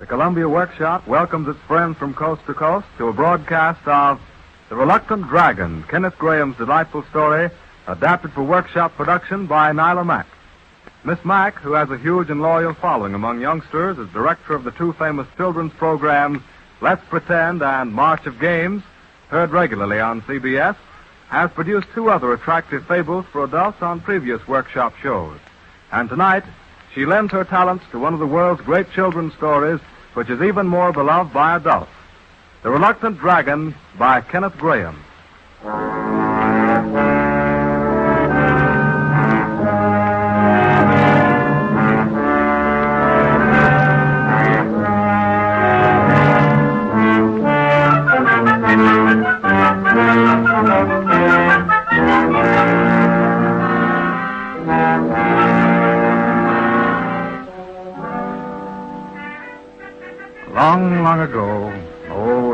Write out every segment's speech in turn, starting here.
The Columbia Workshop welcomes its friends from coast to coast to a broadcast of The Reluctant Dragon, Kenneth Graham's delightful story, adapted for workshop production by Nyla Mack. Miss Mack, who has a huge and loyal following among youngsters as director of the two famous children's programs, Let's Pretend and March of Games, heard regularly on CBS, has produced two other attractive fables for adults on previous workshop shows. And tonight, she lends her talents to one of the world's great children's stories, which is even more beloved by adults. The Reluctant Dragon by Kenneth Graham. Long, long ago,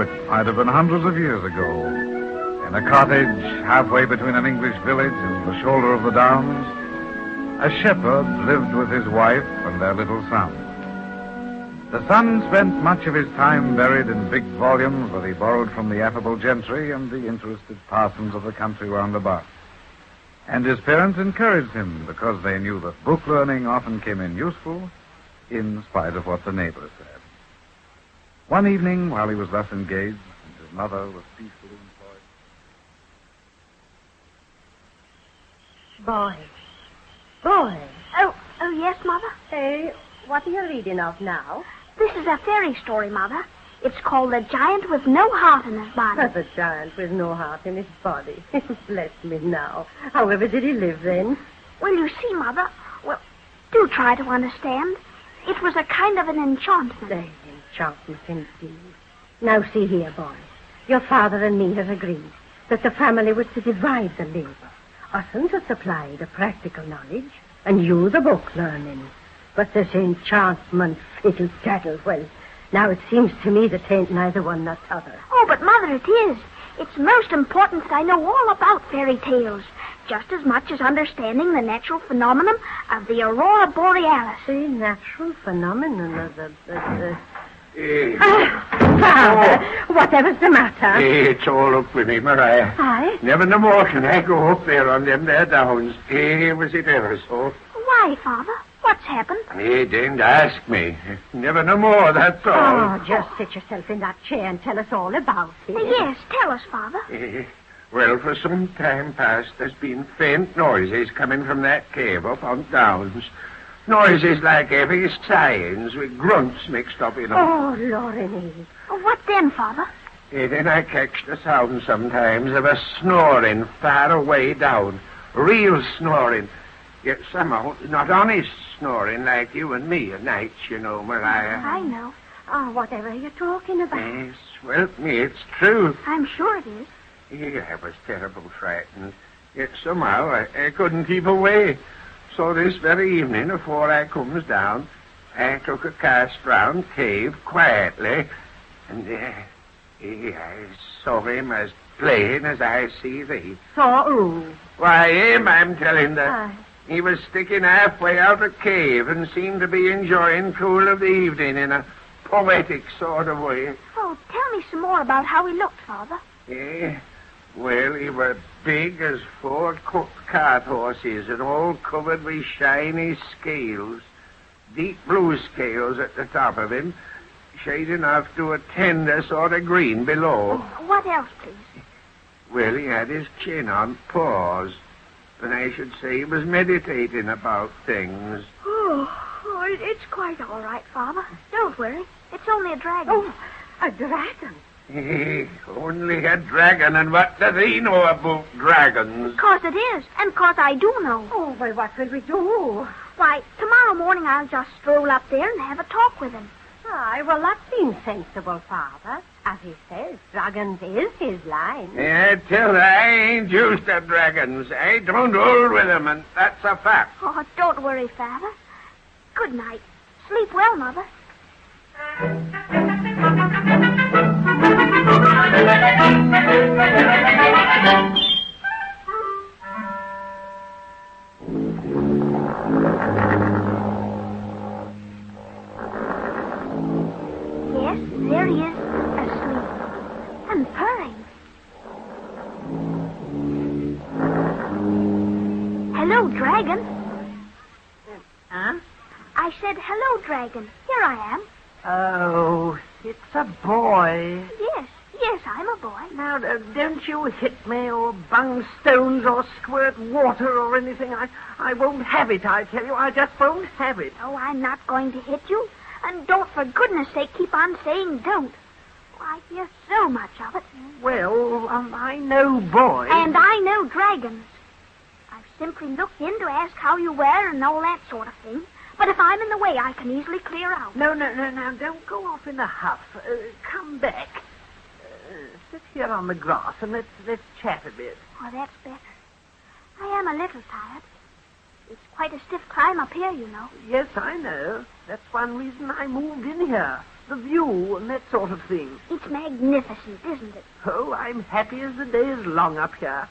it might have been hundreds of years ago, in a cottage halfway between an English village and the shoulder of the Downs, a shepherd lived with his wife and their little son. The son spent much of his time buried in big volumes that he borrowed from the affable gentry and the interested parsons of the country round about. And his parents encouraged him because they knew that book learning often came in useful in spite of what the neighbors said. One evening, while he was thus engaged, and his mother was peacefully employed. Boy. Oh, yes, Mother? Hey, what are you reading of now? This is a fairy story, Mother. It's called The Giant with No Heart in His Body. The giant with no heart in his body. Bless me now. However did he live then? Well, you see, Mother, do try to understand. It was a kind of an enchantment. Enchantment, indeed. Now, see here, boy. Your father and me have agreed that the family was to divide the labor. Us to supply the practical knowledge, and you the book learning. But this enchantment, fiddle tattle, well, now it seems to me that ain't neither one nor t'other. Oh, but, Mother, it is. It's most important that I know all about fairy tales, just as much as understanding the natural phenomenon of the aurora borealis. The natural phenomenon of the... Father, whatever's the matter? It's all up with me, Mariah. Aye? Never no more can I go up there on them there downs. Was it ever so? Why, Father? What's happened? Didn't ask me. Never no more, that's all. Oh, just sit yourself in that chair and tell us all about it. Yes, tell us, Father. Well, for some time past, there's been faint noises coming from that cave up on downs. Noises like heavy sighings with grunts mixed up in them. Oh, Lordy. What then, Father? Then I catch the sound sometimes of a snoring far away down. Real snoring. Yet somehow not honest snoring like you and me at nights, you know, Mariah. I know. Oh, whatever are you talking about? Yes, well, it's true. I'm sure it is. Yeah, I was terrible frightened. Yet somehow I couldn't keep away. So this very evening, before I comes down, I took a cast round cave quietly, and I saw him as plain as I see thee. Saw who? Why, him, I'm telling thee. Aye. He was sticking halfway out of cave and seemed to be enjoying cool of the evening in a poetic sort of way. Oh, tell me some more about how he looked, Father. Well, he were big as 4 cooked cart horses and all covered with shiny scales. Deep blue scales at the top of him, shading off to a tender sort of green below. Oh, what else, please? Well, he had his chin on paws, and I should say he was meditating about things. It's quite all right, Father. Don't worry. It's only a dragon. Oh, a dragon? Only a dragon, and what does he know about dragons? 'Cause it is, and 'cause I do know. Oh, well, what will we do? Why, tomorrow morning I'll just stroll up there and have a talk with him. Aye, well, that seems sensible, Father. As he says, dragons is his line. I tell you, I ain't used to dragons. I don't hold with them, and that's a fact. Oh, don't worry, Father. Good night. Sleep well, Mother. There he is, asleep and purring. Hello, Dragon. Huh? I said, hello, Dragon. Here I am. Oh, it's a boy. Yes, I'm a boy. Now, don't you hit me or bung stones or squirt water or anything. I won't have it, I tell you. I just won't have it. Oh, I'm not going to hit you. And don't, for goodness sake, keep on saying don't. Oh, I hear so much of it. Well, I know boys. And I know dragons. I've simply looked in to ask how you were and all that sort of thing. But if I'm in the way, I can easily clear out. No, don't go off in a huff. Come back. Sit here on the grass and let's chat a bit. Oh, that's better. I am a little tired. It's quite a stiff climb up here, you know. Yes, I know. That's one reason I moved in here. The view and that sort of thing. It's magnificent, isn't it? Oh, I'm happy as the day is long up here.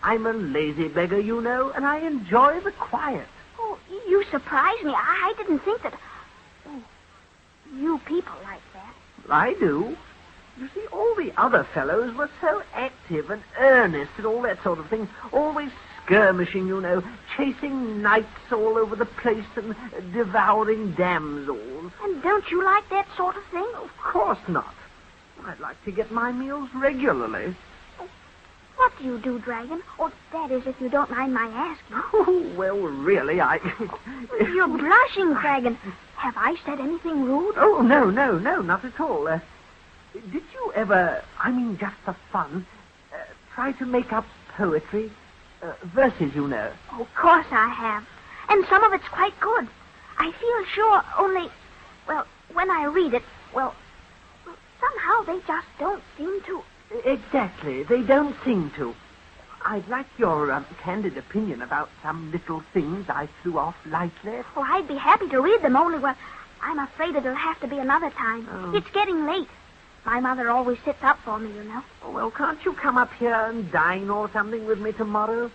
I'm a lazy beggar, you know, and I enjoy the quiet. Oh, you surprise me. I didn't think that... Oh, you people like that. I do. You see, all the other fellows were so active and earnest and all that sort of thing. Always skirmishing, you know, chasing knights all over the place and devouring damsels. And don't you like that sort of thing? Of course not. I'd like to get my meals regularly. What do you do, Dragon? Or that is, if you don't mind my asking. Oh, well, really, You're blushing, Dragon. Have I said anything rude? Oh, no, not at all. Did you ever, just for fun, try to make up poetry? Verses, you know. Oh, of course I have. And some of it's quite good. I feel sure, only, well, when I read it, somehow they just don't seem to... Exactly. They don't seem to. I'd like your candid opinion about some little things I threw off lightly. Oh, I'd be happy to read them, only, I'm afraid it'll have to be another time. Oh. It's getting late. My mother always sits up for me, you know. Oh, well, can't you come up here and dine or something with me tomorrow?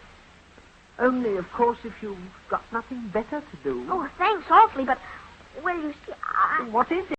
Only, of course, if you've got nothing better to do. Oh, thanks awfully, but, well, you see, What is it?